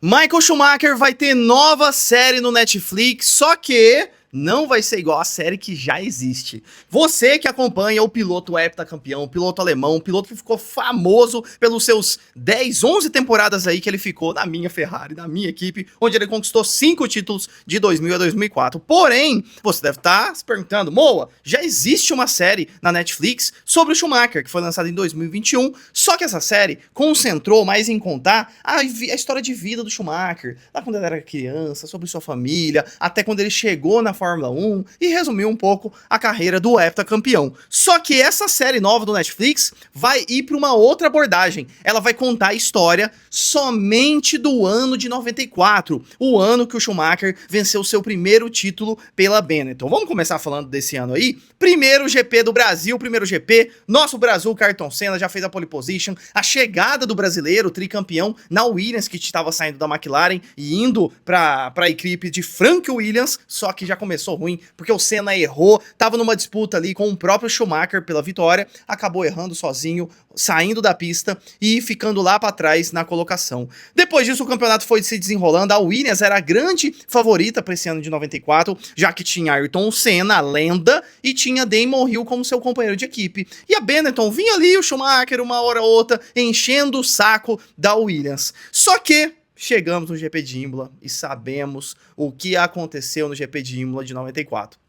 Michael Schumacher vai ter nova série no Netflix, só que não vai ser igual a série que já existe. Você que acompanha o piloto heptacampeão, o piloto alemão, o piloto que ficou famoso pelos seus 10, 11 temporadas aí que ele ficou na minha Ferrari, na minha equipe, onde ele conquistou 5 títulos de 2000 a 2004. Porém, você deve estar se perguntando, Moa, já existe uma série na Netflix sobre o Schumacher, que foi lançada em 2021, só que essa série concentrou mais em contar a história de vida do Schumacher, lá quando ele era criança, sobre sua família, até quando ele chegou na Fórmula 1 e resumiu um pouco a carreira do heptacampeão. Só que essa série nova do Netflix vai ir para uma outra abordagem. Ela vai contar a história somente do ano de 94, o ano que o Schumacher venceu seu primeiro título pela Benetton. Vamos começar falando desse ano aí? Primeiro GP do Brasil, primeiro GP, nosso Brasil, Ayrton Senna já fez a pole position, a chegada do brasileiro, tricampeão, na Williams, que estava saindo da McLaren e indo para a equipe de Frank Williams, só que já começou ruim, porque o Senna errou, tava numa disputa ali com o próprio Schumacher pela vitória, acabou errando sozinho, saindo da pista e ficando lá para trás na colocação. Depois disso, o campeonato foi se desenrolando, a Williams era a grande favorita para esse ano de 94, já que tinha Ayrton Senna, a lenda, e tinha Damon Hill como seu companheiro de equipe. E a Benetton vinha ali, o Schumacher, uma hora ou outra, enchendo o saco da Williams. Só que chegamos no GP de Imola e sabemos o que aconteceu no GP de Imola de 94.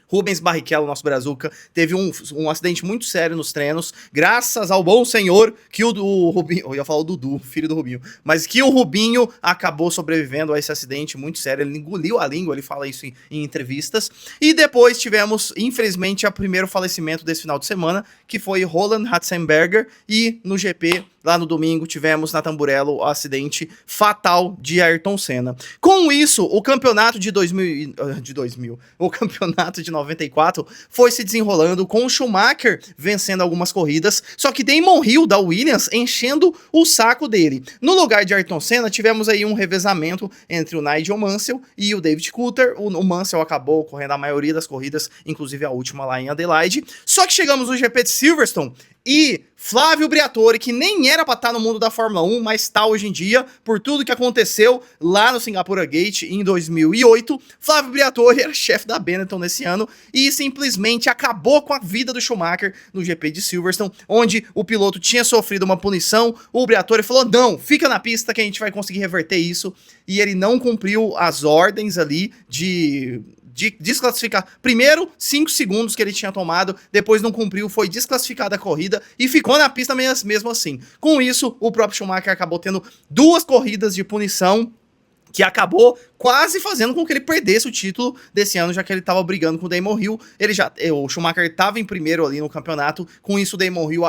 Rubens Barrichello, nosso brazuca, teve um acidente muito sério nos treinos, graças ao bom senhor que o Rubinho, eu ia falar o Dudu, filho do Rubinho, mas que o Rubinho acabou sobrevivendo a esse acidente muito sério, ele engoliu a língua, ele fala isso em entrevistas, e depois tivemos, infelizmente, o primeiro falecimento desse final de semana, que foi Roland Ratzenberger, e no GP, lá no domingo, tivemos na Tamburello o acidente fatal de Ayrton Senna. Com isso, o campeonato de 2000, o campeonato de 94 foi se desenrolando com o Schumacher vencendo algumas corridas, só que Damon Hill da Williams enchendo o saco dele. No lugar de Ayrton Senna, tivemos aí um revezamento entre o Nigel Mansell e o David Coulthard. O Mansell acabou correndo a maioria das corridas, inclusive a última lá em Adelaide. Só que chegamos no GP de Silverstone e Flávio Briatore, que nem era pra estar no mundo da Fórmula 1, mas está hoje em dia, por tudo que aconteceu lá no Singapura Gate em 2008, Flávio Briatore era chefe da Benetton nesse ano e simplesmente acabou com a vida do Schumacher no GP de Silverstone, onde o piloto tinha sofrido uma punição, o Briatore falou, não, fica na pista que a gente vai conseguir reverter isso, e ele não cumpriu as ordens ali de desclassificar. Primeiro, 5 segundos que ele tinha tomado, depois não cumpriu, foi desclassificada a corrida e ficou na pista mesmo assim. Com isso, o próprio Schumacher acabou tendo 2 corridas de punição, que acabou quase fazendo com que ele perdesse o título desse ano, já que ele estava brigando com o Damon Hill. O Schumacher estava em primeiro ali no campeonato, com isso o Damon Hill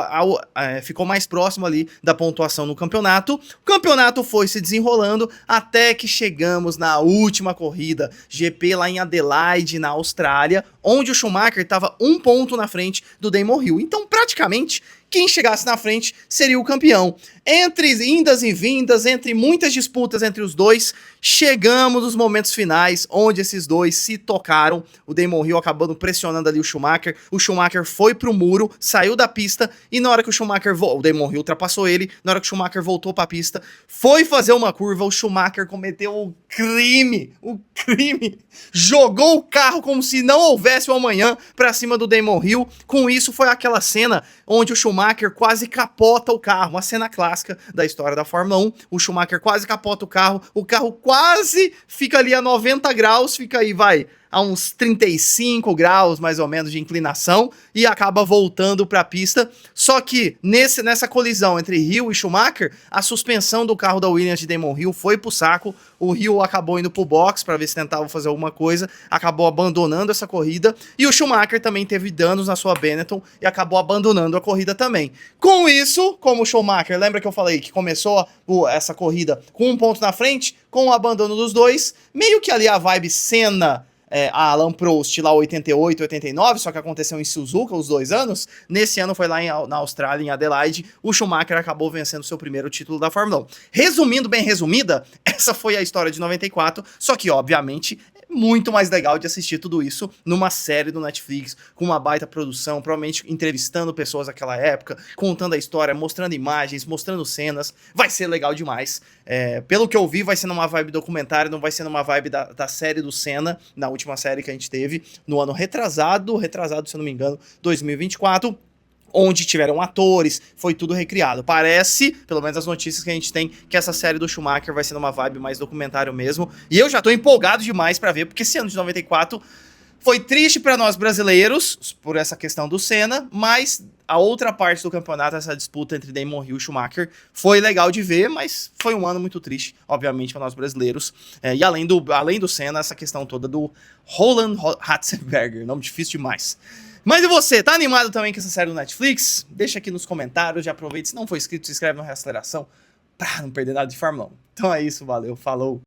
ficou mais próximo ali da pontuação no campeonato. O campeonato foi se desenrolando até que chegamos na última corrida, GP lá em Adelaide, na Austrália, onde o Schumacher estava 1 ponto na frente do Damon Hill. Então, praticamente, quem chegasse na frente seria o campeão. Entre indas e vindas, entre muitas disputas entre os dois, chegamos nos momentos finais, onde esses dois se tocaram, o Damon Hill acabando pressionando ali o Schumacher foi pro muro, saiu da pista, e na hora que o Damon Hill ultrapassou ele, na hora que o Schumacher voltou pra pista, foi fazer uma curva, o Schumacher cometeu o crime, jogou o carro como se não houvesse o amanhã pra cima do Damon Hill. Com isso foi aquela cena onde o Schumacher quase capota o carro, uma cena clássica da história da Fórmula 1, o Schumacher quase capota o carro quase fica ali a 90 graus, fica aí, a uns 35 graus mais ou menos de inclinação e acaba voltando para a pista. Só que nessa colisão entre Hill e Schumacher, a suspensão do carro da Williams de Damon Hill foi pro saco. O Hill acabou indo pro box para ver se tentava fazer alguma coisa, acabou abandonando essa corrida e o Schumacher também teve danos na sua Benetton e acabou abandonando a corrida também. Com isso, como o Schumacher, lembra que eu falei que começou essa corrida com 1 ponto na frente, com o abandono dos dois, meio que ali a vibe Senna, a Alain Prost lá 88, 89, só que aconteceu em Suzuka os 2 anos, nesse ano foi lá na Austrália, em Adelaide, o Schumacher acabou vencendo seu primeiro título da Fórmula 1. Resumindo, bem resumida, essa foi a história de 94, só que obviamente muito mais legal de assistir tudo isso numa série do Netflix, com uma baita produção, provavelmente entrevistando pessoas daquela época, contando a história, mostrando imagens, mostrando cenas. Vai ser legal demais. Pelo que eu vi, vai ser numa vibe documentário, não vai ser numa vibe da série do Senna, na última série que a gente teve no ano retrasado, se eu não me engano, 2024, onde tiveram atores, foi tudo recriado. Parece, pelo menos as notícias que a gente tem, que essa série do Schumacher vai ser numa vibe mais documentário mesmo. E eu já tô empolgado demais pra ver, porque esse ano de 94 foi triste pra nós brasileiros, por essa questão do Senna, mas a outra parte do campeonato, essa disputa entre Damon Hill e Schumacher, foi legal de ver, mas foi um ano muito triste, obviamente, para nós brasileiros. E além do Senna, essa questão toda do Roland Ratzenberger, nome difícil demais. Mas e você, tá animado também com essa série do Netflix? Deixa aqui nos comentários, já aproveita, se não for inscrito, se inscreve no Reaceleração, pra não perder nada de Fórmula 1. Então é isso, valeu, falou!